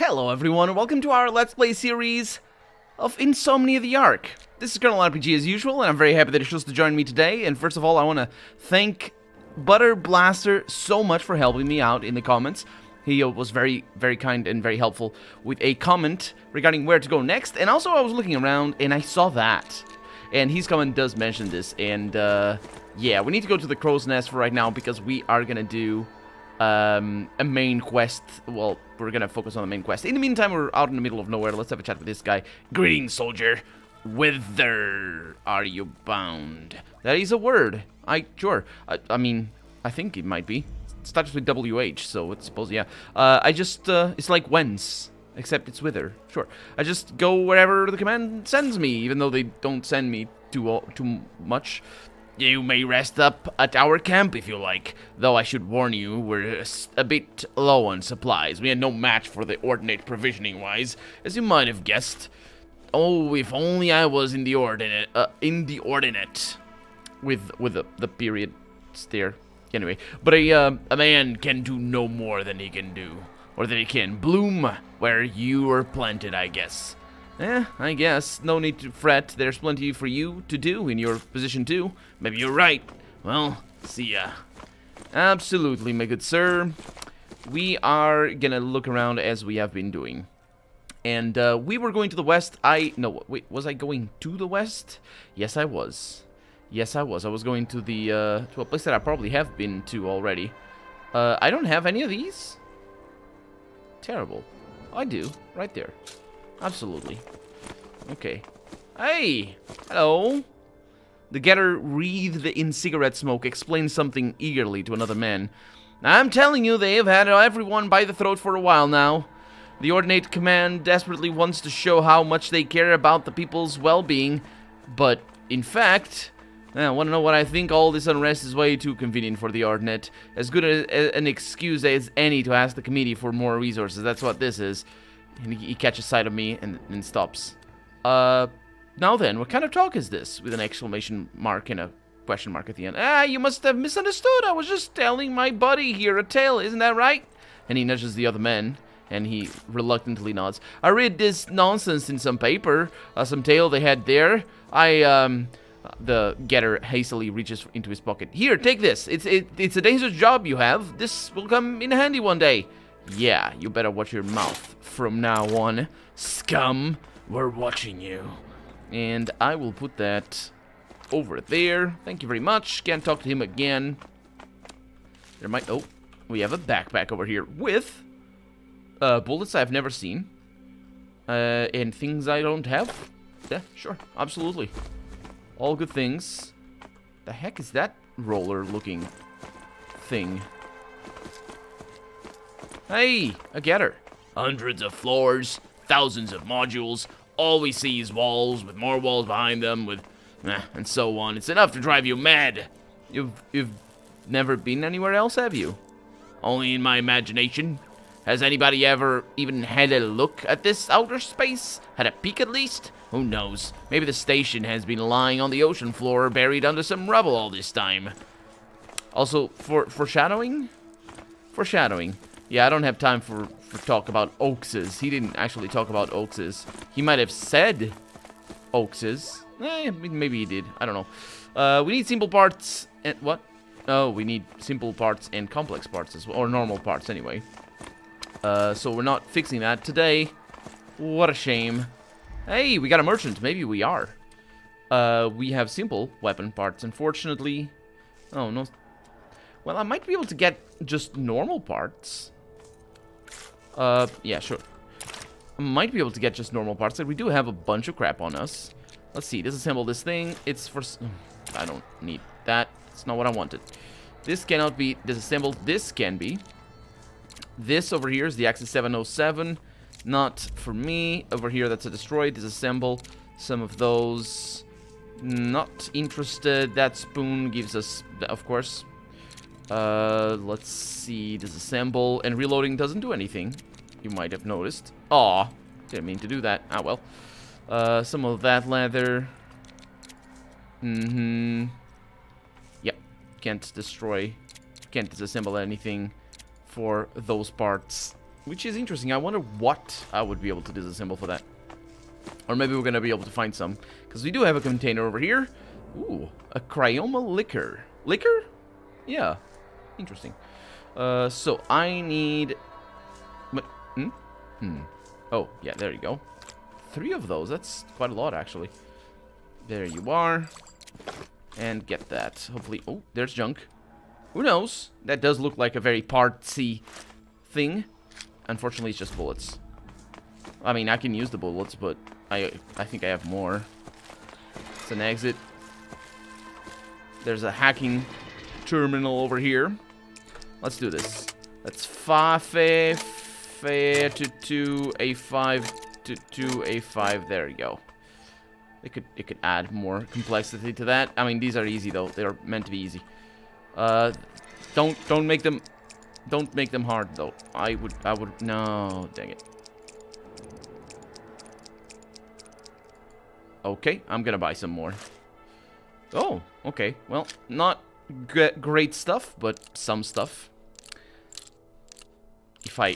Hello everyone, and welcome to our Let's Play series of Insomnia the Ark. This is Colonel RPG as usual, and I'm very happy that you chose to join me today. And first of all, I want to thank Butter Blaster so much for helping me out in the comments. He was very kind and very helpful with a comment regarding where to go next. And also, I was looking around and I saw that. And his comment does mention this. And yeah, we need to go to the Crow's Nest for right now because we are going to do a main quest. Well, we're gonna focus on the main quest. In the meantime, we're out in the middle of nowhere. Let's have a chat with this guy. Greetings, soldier. Whither are you bound? That is a word. Sure. I mean, I think it might be. It starts with WH, so it's supposed, yeah. It's like whence, except it's whither. Sure. I just go wherever the command sends me, even though they don't send me too much. You may rest up at our camp if you like, though I should warn you, we're a bit low on supplies. We had no match for the ordinate provisioning-wise, as you might have guessed. Oh, if only I was in the ordinate, with the period there. Anyway, but a man can do no more than he can do, or that he can bloom where you are planted, I guess. I guess. No need to fret. There's plenty for you to do in your position, too. Maybe you're right. Well, see ya. Absolutely, my good sir. We are gonna look around as we have been doing. And, we were going to the west. No, wait, was I going to the west? Yes, I was. Yes, I was. I was going to to a place that I probably have been to already. I don't have any of these. Terrible. I do. Right there. Absolutely. Okay. Hey! Hello! The getter wreathed in cigarette smoke explained something eagerly to another man. I'm telling you, they have had everyone by the throat for a while now. The ordinate command desperately wants to show how much they care about the people's well-being, but, in fact, I want to know what I think. All this unrest is way too convenient for the ordinate. As good an excuse as any to ask the committee for more resources. That's what this is. And he catches sight of me and stops. Now then, what kind of talk is this? With an exclamation mark and a question mark at the end. You must have misunderstood. I was just telling my buddy here a tale, isn't that right? And he nudges the other man, and he reluctantly nods. I read this nonsense in some paper, some tale they had there. The getter hastily reaches into his pocket. Here, take this. It's a dangerous job you have. This will come in handy one day. Yeah, you better watch your mouth from now on. Scum, we're watching you. And I will put that over there. Thank you very much. Can't talk to him again. There might... Oh, we have a backpack over here with bullets I've never seen. And things I don't have. Yeah, sure. Absolutely. All good things. The heck is that roller-looking thing? Hey, a getter. Hundreds of floors, thousands of modules. All we see is walls with more walls behind them, and so on. It's enough to drive you mad. You've never been anywhere else, have you? Only in my imagination. Has anybody ever even had a look at this outer space? Had a peek at least? Who knows? Maybe the station has been lying on the ocean floor, buried under some rubble all this time. Also, foreshadowing? Foreshadowing. Yeah, I don't have time for talk about Oakses. He didn't actually talk about Oakses. He might have said Oakses. Maybe he did. I don't know. We need simple parts and... What? Oh, we need simple parts and complex parts as well. Or normal parts, anyway. So we're not fixing that today. What a shame. Hey, we got a merchant. Maybe we are. We have simple weapon parts, unfortunately. Oh, no. Well, I might be able to get just normal parts. Yeah, sure. I might be able to get just normal parts. We do have a bunch of crap on us. Let's see. Disassemble this thing. It's for... I don't need that. It's not what I wanted. This cannot be disassembled. This can be. This over here is the Axis 707. Not for me. Over here, that's a destroy. Disassemble some of those. Not interested. That spoon gives us... Of course... let's see, disassemble, and reloading doesn't do anything. You might have noticed. Aw, didn't mean to do that. Ah, well. Some of that leather. Yep, can't destroy, can't disassemble anything for those parts. Which is interesting. I wonder what I would be able to disassemble for that. Or maybe we're going to be able to find some. Because we do have a container over here. Ooh, a cryoma liquor. Liquor? Yeah. Interesting. So I need... Oh, yeah, there you go. 3 of those. That's quite a lot, actually. There you are. And get that. Hopefully... Oh, there's junk. Who knows? That does look like a very Part C thing. Unfortunately, it's just bullets. I mean, I can use the bullets, but I think I have more. It's an exit. There's a hacking terminal over here. Let's do this. That's 5A to 2A5 to 2A5. There you go. It could add more complexity to that. I mean, these are easy though. They're meant to be easy. Don't make them hard though. I would no, dang it. Okay, I'm gonna buy some more. Oh, okay. Well, not great stuff, but some stuff. If I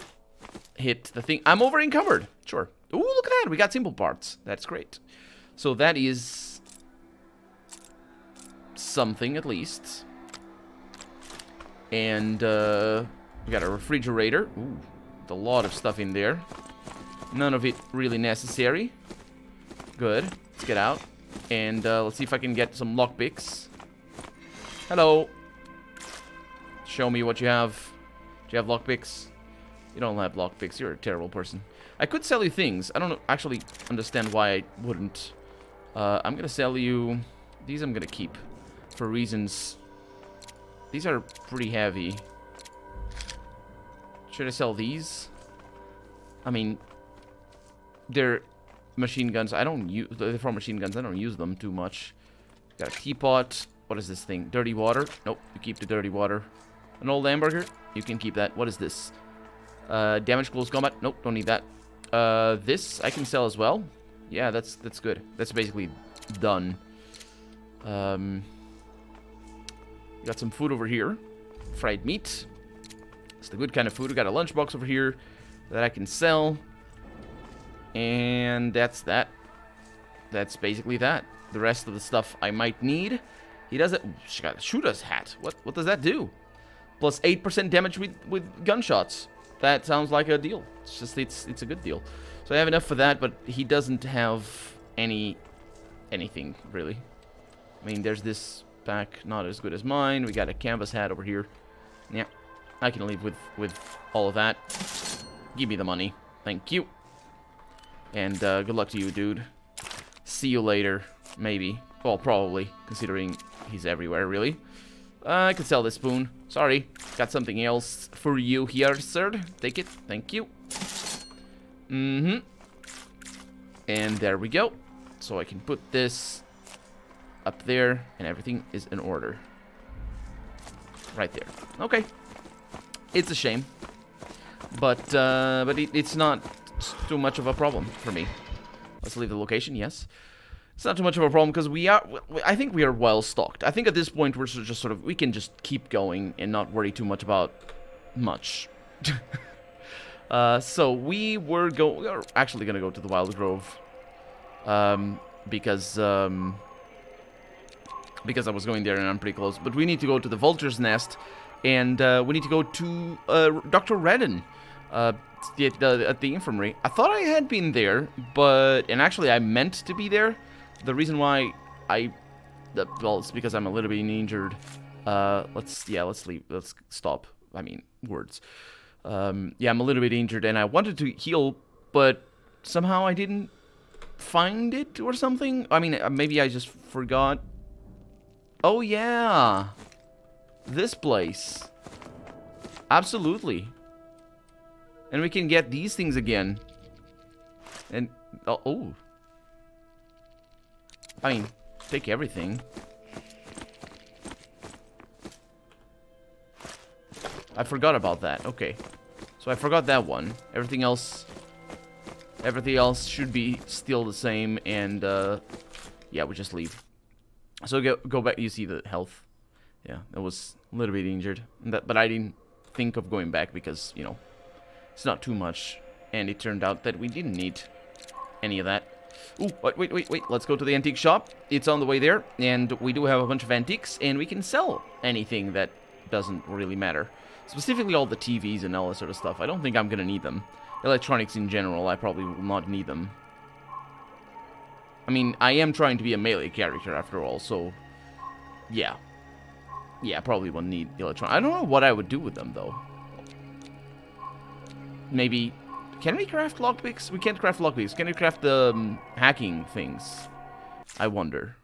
hit the thing, I'm over encumbered. Sure. Ooh, look at that. We got simple parts. That's great. So that is something at least. And we got a refrigerator. Ooh, with a lot of stuff in there. None of it really necessary. Good. Let's get out. And let's see if I can get some lockpicks. Hello. Show me what you have. Do you have lockpicks? You don't have lockpicks. You're a terrible person. I could sell you things. I don't actually understand why I wouldn't. I'm going to sell you... These I'm going to keep. For reasons... These are pretty heavy. Should I sell these? I mean... They're machine guns. I don't use... They're for machine guns. I don't use them too much. Got a teapot. What is this thing? Dirty water? Nope. You keep the dirty water. An old hamburger? You can keep that. What is this? Damage close combat? Nope. Don't need that. This I can sell as well. Yeah, that's good. That's basically done. Got some food over here. Fried meat. It's the good kind of food. We got a lunchbox over here that I can sell. And that's that. That's basically that. The rest of the stuff I might need. He does it. She got a shooter's hat. What does that do? Plus 8% damage with gunshots. That sounds like a deal. It's just it's a good deal. So I have enough for that, but he doesn't have anything really. I mean, there's this pack, not as good as mine. We got a canvas hat over here. Yeah, I can leave with all of that. Give me the money, thank you. And good luck to you, dude. See you later, maybe. Well, probably, considering he's everywhere, really. I could sell this spoon. Sorry. Got something else for you here, sir. Take it. Thank you. And there we go. So I can put this up there, and everything is in order. Right there. Okay. It's a shame. But it's not too much of a problem for me. Let's leave the location, yes. It's not too much of a problem because I think we are well stocked. I think at this point we're just sort of, we can just keep going and not worry too much about much. So we are actually gonna go to the Wild Grove, because I was going there and I'm pretty close. But we need to go to the Vulture's Nest, and we need to go to Dr. Redden. At the infirmary. I thought I had been there, and actually I meant to be there. The reason why well, it's because I'm a little bit injured. Let's leave. Let's stop. I mean, words. Yeah, I'm a little bit injured, and I wanted to heal, but somehow I didn't find it or something. I mean, maybe I just forgot. Oh yeah, this place. Absolutely. And we can get these things again. And, oh. I mean, take everything. I forgot about that. Okay. So I forgot that one. Everything else should be still the same. And, yeah, we just leave. So go back. You see the health. Yeah, that was a little bit injured. But I didn't think of going back because, you know, It's not too much. And it turned out that we didn't need any of that. Ooh, wait. Let's go to the antique shop. It's on the way there. And we do have a bunch of antiques. And we can sell anything that doesn't really matter. Specifically all the TVs and all that sort of stuff. I don't think I'm going to need them. Electronics in general, I probably will not need them. I mean, I am trying to be a melee character after all, so... Yeah. Yeah, I probably won't need electronics. I don't know what I would do with them, though. Maybe... Can we craft lockpicks? We can't craft lockpicks. Can we craft the hacking things? I wonder.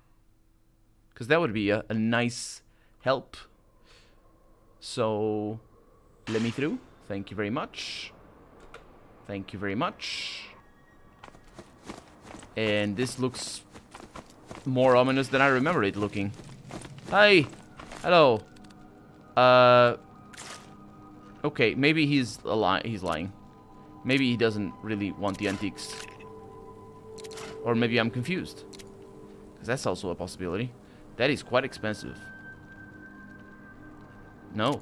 Because that would be a nice help. So... Let me through. Thank you very much. Thank you very much. And this looks more ominous than I remember it looking. Hi! Hello! Okay, maybe he's lying. Maybe he doesn't really want the antiques. Or maybe I'm confused. Because that's also a possibility. That is quite expensive. No.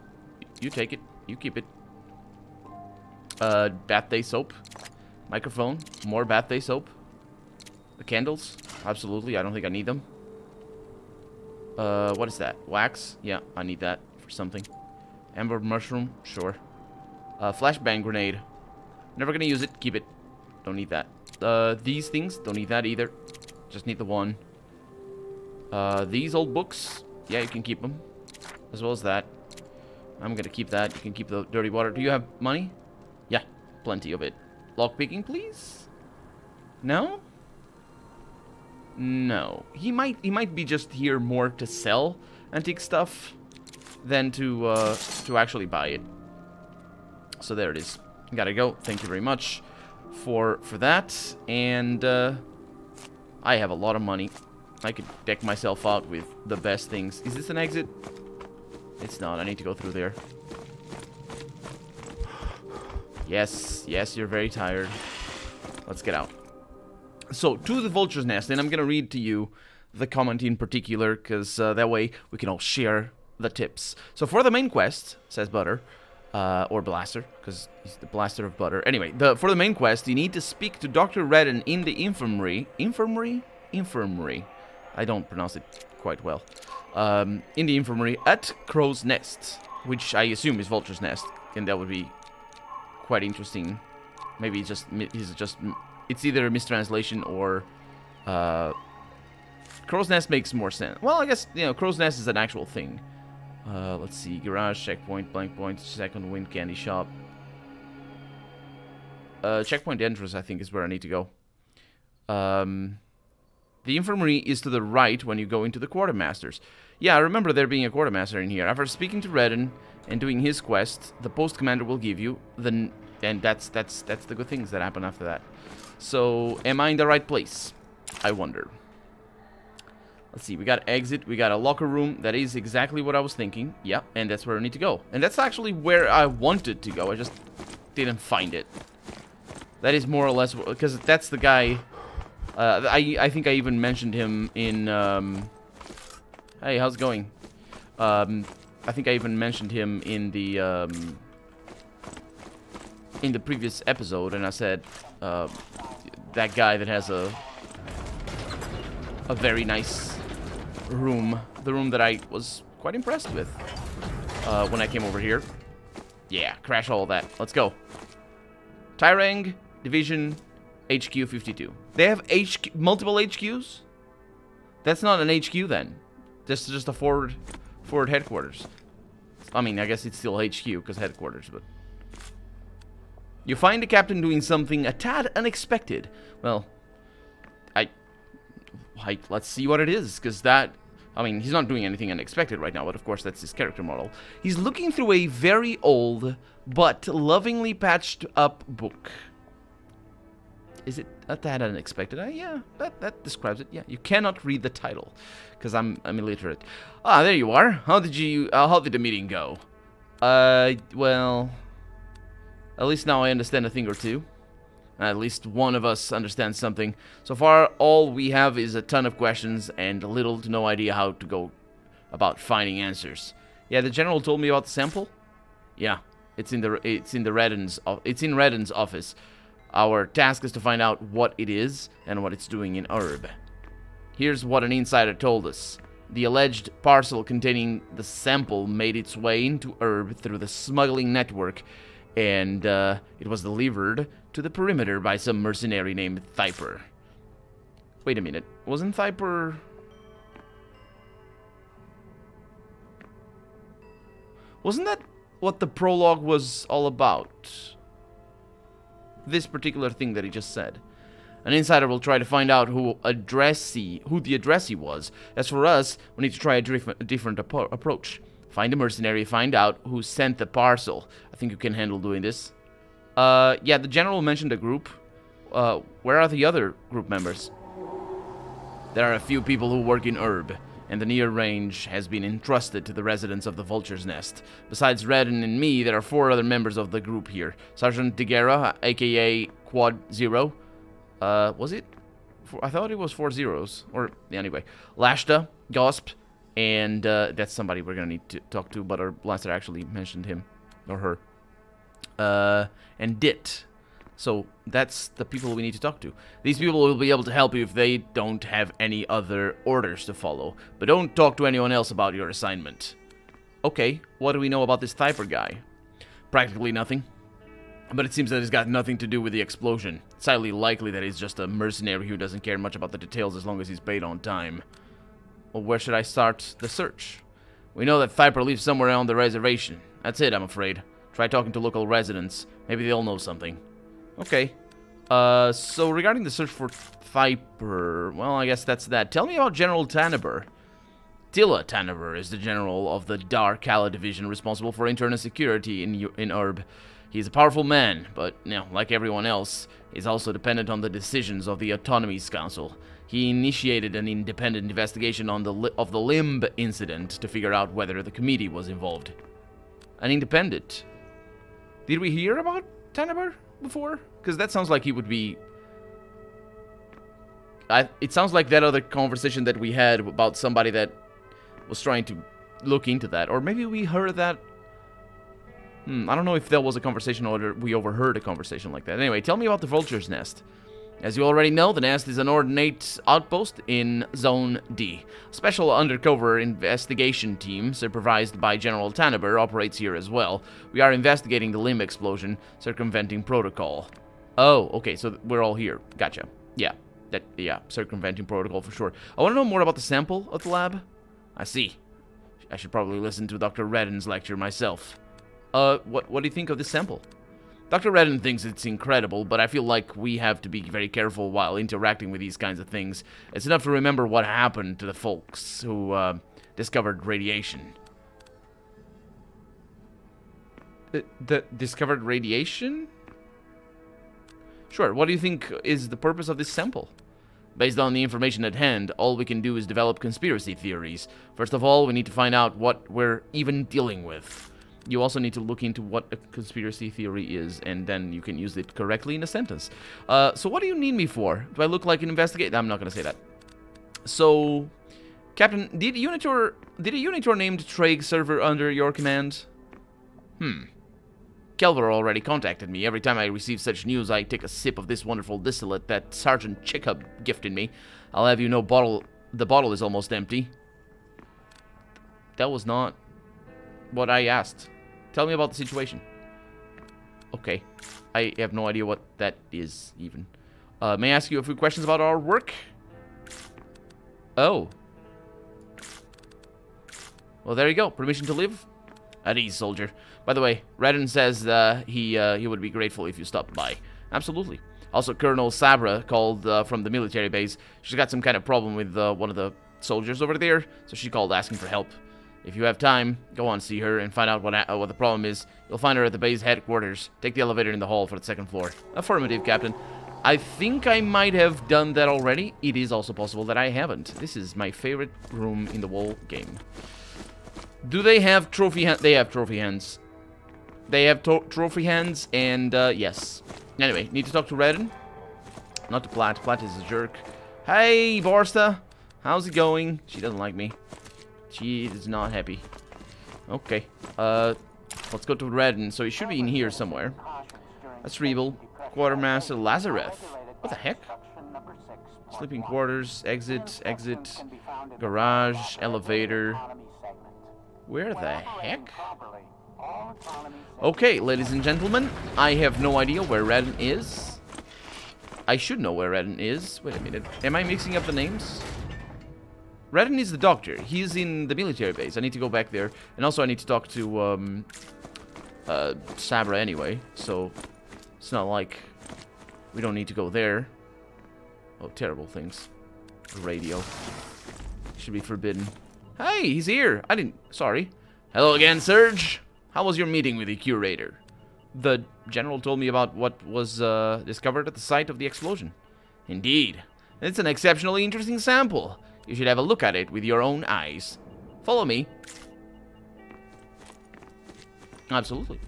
You take it. You keep it. Bath day soap. Microphone. More bath day soap. The candles. Absolutely. I don't think I need them. What is that? Wax? Yeah, I need that for something. Amber mushroom? Sure. Flashbang grenade. Never gonna use it. Keep it. Don't need that. These things. Don't need that either. Just need the one. These old books. Yeah, you can keep them. As well as that. I'm gonna keep that. You can keep the dirty water. Do you have money? Yeah, plenty of it. Lockpicking, please? No? No. He might be just here more to sell antique stuff than to actually buy it. So there it is. Gotta go. Thank you very much for that. And I have a lot of money. I could deck myself out with the best things. Is this an exit? It's not. I need to go through there. Yes, yes, you're very tired. Let's get out. So, to the vulture's nest, and I'm gonna read to you the comment in particular, because that way we can all share the tips. So, for the main quest, says Butter, or Blaster, because he's the blaster of butter. Anyway, for the main quest, you need to speak to Dr. Redden in the infirmary. Infirmary? I don't pronounce it quite well. In the infirmary at Crow's Nest, which I assume is Vulture's Nest, and that would be quite interesting. Maybe it's either a mistranslation or Crow's Nest makes more sense. Well, I guess, you know, Crow's Nest is an actual thing. Let's see, garage, checkpoint, blank point, second wind candy shop. Checkpoint entrance, I think, is where I need to go. The infirmary is to the right when you go into the quartermaster's. Yeah, I remember there being a quartermaster in here. After speaking to Redden and doing his quest, the post commander will give you the... And that's the good things that happen after that. So, am I in the right place? I wonder. Let's see, we got exit, we got a locker room. That is exactly what I was thinking. Yeah, and that's where I need to go. And that's actually where I wanted to go. I just didn't find it. That is more or less... Because that's the guy... I think I even mentioned him in... Hey, how's it going? I think I even mentioned him in the previous episode, and I said that guy that has a very nice room, the room that I was quite impressed with when I came over here. Yeah, crash all that. Let's go. Tyrang Division HQ 52. They have multiple HQs? That's not an HQ then. This is just a forward headquarters. I mean, I guess it's still HQ because headquarters, but... You find the captain doing something a tad unexpected. Well, let's see what it is, because that... I mean, he's not doing anything unexpected right now, but of course that's his character model. He's looking through a very old, but lovingly patched up book. Is it a tad unexpected? Yeah, that describes it. Yeah, you cannot read the title, because I'm illiterate. Ah, there you are. How did the meeting go? Well... At least now I understand a thing or two. At least one of us understands something. So far, all we have is a ton of questions and little to no idea how to go about finding answers. Yeah, the general told me about the sample? Yeah, It's in Redden's office. Our task is to find out what it is and what it's doing in Herb. Here's what an insider told us. The alleged parcel containing the sample made its way into Herb through the smuggling network, and it was delivered to the perimeter by some mercenary named Thyper. Wait a minute, wasn't Thyper... Wasn't that what the prologue was all about? This particular thing that he just said. An insider will try to find out who the addressee was. As for us, we need to try a different approach. Find a mercenary, find out who sent the parcel. I think you can handle doing this. Yeah, the general mentioned a group. Where are the other group members? There are a few people who work in Herb, and the near range has been entrusted to the residents of the Vulture's Nest. Besides Redden and me, there are 4 other members of the group here. Sergeant Deguerra, aka Quad Zero. Was it? I thought it was 4 zeros. Or, anyway. Lashta, Gosp, and that's somebody we're gonna need to talk to, but our blaster actually mentioned him. Or her. And Dit. So, that's the people we need to talk to. These people will be able to help you if they don't have any other orders to follow. But don't talk to anyone else about your assignment. Okay, what do we know about this Thyper guy? Practically nothing. But it seems that it's got nothing to do with the explosion. It's highly likely that he's just a mercenary who doesn't care much about the details as long as he's paid on time. Well, where should I start the search? We know that Thyper lives somewhere on the reservation. That's it, I'm afraid. Try talking to local residents. Maybe they'll know something. Okay. So regarding the search for Thyper, well, I guess that's that. Tell me about General Tanaber. Tilla Tanaber is the general of the Darkala division responsible for internal security in Herb. He's a powerful man, but, you know, like everyone else, he's also dependent on the decisions of the Autonomy's Council. He initiated an independent investigation on of the Limb incident to figure out whether the committee was involved. An independent? Did we hear about Tanaber before? Because that sounds like he would be... it sounds like that other conversation that we had about somebody that was trying to look into that. Or maybe we heard that... I don't know if that was a conversation or we overheard a conversation like that. Anyway, tell me about the Vulture's Nest. As you already know, the Nest is an ornate outpost in Zone D. A special undercover investigation team, supervised by General Tanaber, operates here as well. We are investigating the Limb explosion, circumventing protocol. Oh, okay, so we're all here. Gotcha. Yeah, circumventing protocol for sure. I want to know more about the sample of the lab. I see. I should probably listen to Dr. Redden's lecture myself. What do you think of this sample? Dr. Redden thinks it's incredible, but I feel like we have to be very careful while interacting with these kinds of things. It's enough to remember what happened to the folks who discovered radiation. Discovered radiation? Sure, what do you think is the purpose of this sample? Based on the information at hand, all we can do is develop conspiracy theories. First of all, we need to find out what we're even dealing with. You also need to look into what a conspiracy theory is, and then you can use it correctly in a sentence. So what do you need me for? Do I look like an investigator? I'm not going to say that. So, Captain, did a Unitor named Traig server under your command? Kelver already contacted me. Every time I receive such news, I take a sip of this wonderful distillate that Sergeant Chickhub gifted me. I'll have you know the bottle is almost empty. That was not what I asked. Tell me about the situation. Okay. I have no idea what that is, even. May I ask you a few questions about our work? Oh. Well, there you go. Permission to live? At ease, soldier. By the way, Redden says he would be grateful if you stopped by. Absolutely. Also, Colonel Sabra called from the military base. She's got some kind of problem with one of the soldiers over there, so she called asking for help. If you have time, go on, see her, and find out what the problem is. You'll find her at the base headquarters. Take the elevator in the hall for the 2nd floor. Affirmative, Captain. I think I might have done that already. It is also possible that I haven't. This is my favorite room in the whole game. Do they have trophy hands? They have trophy hands. They have trophy hands, and yes. Anyway, need to talk to Redden. Not to Platt. Platt is a jerk. Hey, Vorsta. How's it going? She doesn't like me. She is not happy. Okay. Let's go to Redden. So he should be in here somewhere. That's Rebel. Quartermaster Lazareth. What the heck? Sleeping quarters, exit, exit, garage, elevator. Where the heck? Okay, ladies and gentlemen, I have no idea where Redden is. I should know where Redden is. Wait a minute. Am I mixing up the names? Redden is the doctor. He's in the military base. I need to go back there. And also I need to talk to Sabra anyway. So it's not like we don't need to go there. Oh, terrible things. Radio. Should be forbidden. Hey, he's here. I didn't... Sorry. Hello again, Serge. How was your meeting with the curator? The general told me about what was discovered at the site of the explosion. Indeed. It's an exceptionally interesting sample. You should have a look at it with your own eyes. Follow me. Absolutely.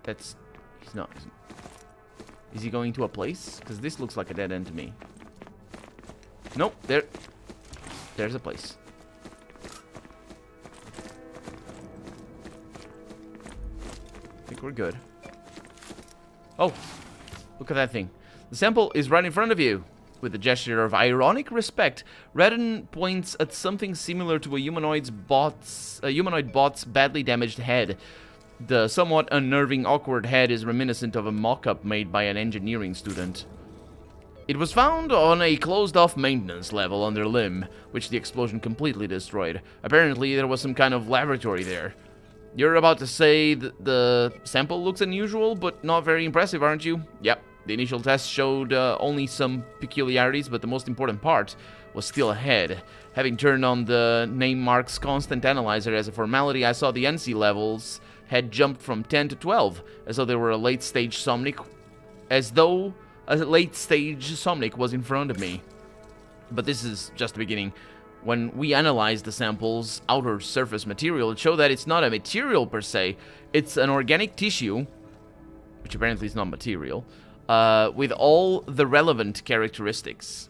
That's... He's not... Is he going to a place? Because this looks like a dead end to me. Nope, there's a place. I think we're good. Oh, look at that thing. The sample is right in front of you. With a gesture of ironic respect, Redden points at something similar to a humanoid bot's badly damaged head. The somewhat unnerving, awkward head is reminiscent of a mock-up made by an engineering student. It was found on a closed-off maintenance level on their limb, which the explosion completely destroyed. Apparently, there was some kind of laboratory there. You're about to say the sample looks unusual, but not very impressive, aren't you? Yep. The initial test showed only some peculiarities, but the most important part was still ahead. Having turned on the name mark's constant analyzer as a formality, I saw the NC levels had jumped from 10 to 12, as though they were a late-stage somnic, was in front of me. But this is just the beginning. When we analyzed the sample's outer surface material, it showed that it's not a material per se. It's an organic tissue, which apparently is not material, with all the relevant characteristics.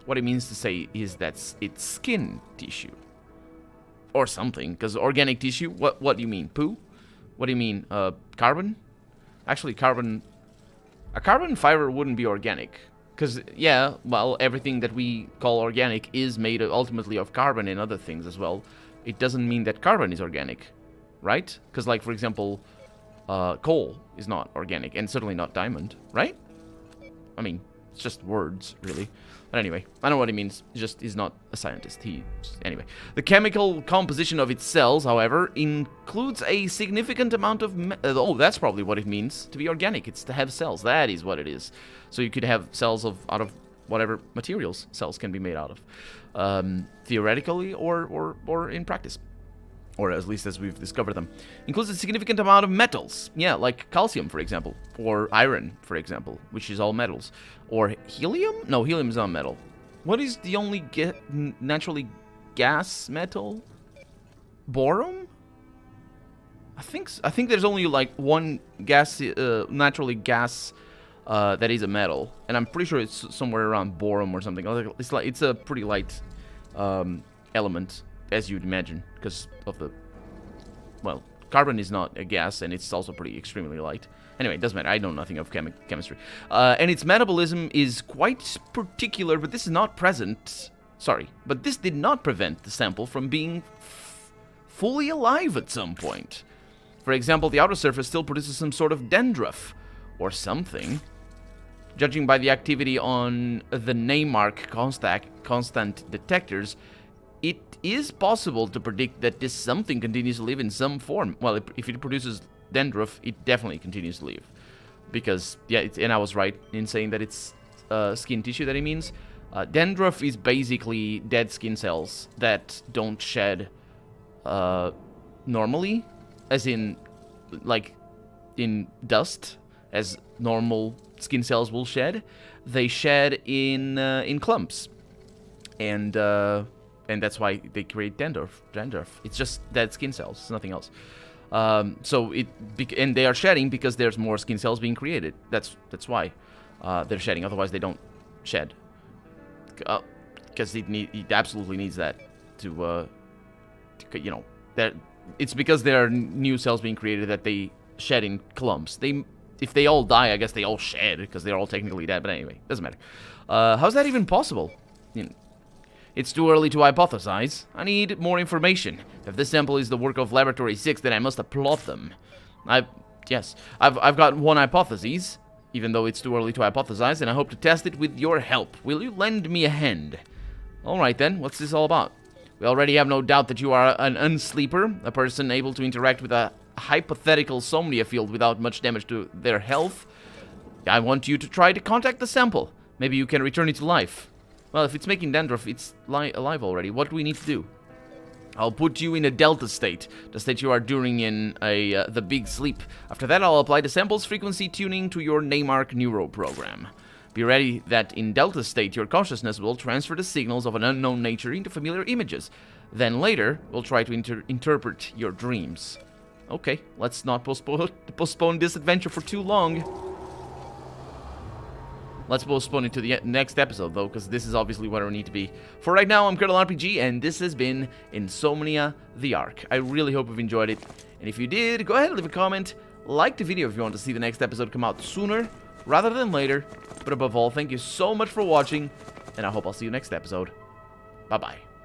What it means to say is that it's skin tissue. Or something, because organic tissue, what do you mean? Poo? What do you mean? Carbon? Actually, a carbon fiber wouldn't be organic. Because, yeah, well, everything that we call organic is made ultimately of carbon and other things as well. It doesn't mean that carbon is organic, right? Because, like, for example, coal is not organic, and certainly not diamond, right? I mean, it's just words, really. But anyway, I know what he means. He's not a scientist. Anyway. The chemical composition of its cells, however, includes a significant amount of... oh, that's probably what it means to be organic. It's to have cells. That is what it is. So you could have cells out of whatever materials cells can be made out of. Theoretically or in practice. Or at least as we've discovered them. Includes a significant amount of metals. Yeah, like calcium, for example. Or iron, for example, which is all metals. Or helium? No, helium is not metal. What is the only naturally gas metal? Boron? I think there's only like one gas, naturally gas that is a metal. And I'm pretty sure it's somewhere around boron or something. It's a pretty light element, as you'd imagine, because of the... Well, carbon is not a gas, and it's also pretty extremely light. Anyway, it doesn't matter. I know nothing of chemistry. And its metabolism is quite particular, but this is not present... Sorry, but this did not prevent the sample from being fully alive at some point. For example, the outer surface still produces some sort of dandruff, or something. Judging by the activity on the name mark constant detectors, it is possible to predict that this something continues to live in some form. Well, if it produces dandruff, it definitely continues to live. Because, yeah, and I was right in saying that it's skin tissue that it means. Dandruff is basically dead skin cells that don't shed normally, as in, like, in dust, as normal skin cells will shed. They shed in clumps. And that's why they create dandruff. It's just dead skin cells. It's nothing else. And they are shedding because there's more skin cells being created. That's why. they're shedding. Otherwise, they don't shed. Because it absolutely needs that to you know, that it's because there are new cells being created that they shed in clumps. If they all die, I guess they all shed because they're all technically dead. But anyway, doesn't matter. How's that even possible? It's too early to hypothesize. I need more information. If this sample is the work of Laboratory 6, then I must applaud them. I've got one hypothesis, even though it's too early to hypothesize, and I hope to test it with your help. Will you lend me a hand? Alright then, what's this all about? We already have no doubt that you are an unsleeper, a person able to interact with a hypothetical somnia field without much damage to their health. I want you to try to contact the sample. Maybe you can return it to life. Well, if it's making dandruff, it's alive already. What do we need to do? I'll put you in a delta state, the state you are during in the big sleep. After that, I'll apply the sample's frequency tuning to your Nemark neuro program. Be ready that in delta state, your consciousness will transfer the signals of an unknown nature into familiar images. Then later, we'll try to interpret your dreams. Okay, let's not postpone this adventure for too long. Let's postpone it to the next episode, though, because this is obviously where we need to be. For right now, I'm Colonel RPG, and this has been Insomnia, the Ark. I really hope you've enjoyed it. And if you did, go ahead and leave a comment. Like the video if you want to see the next episode come out sooner rather than later. But above all, thank you so much for watching, and I hope I'll see you next episode. Bye-bye.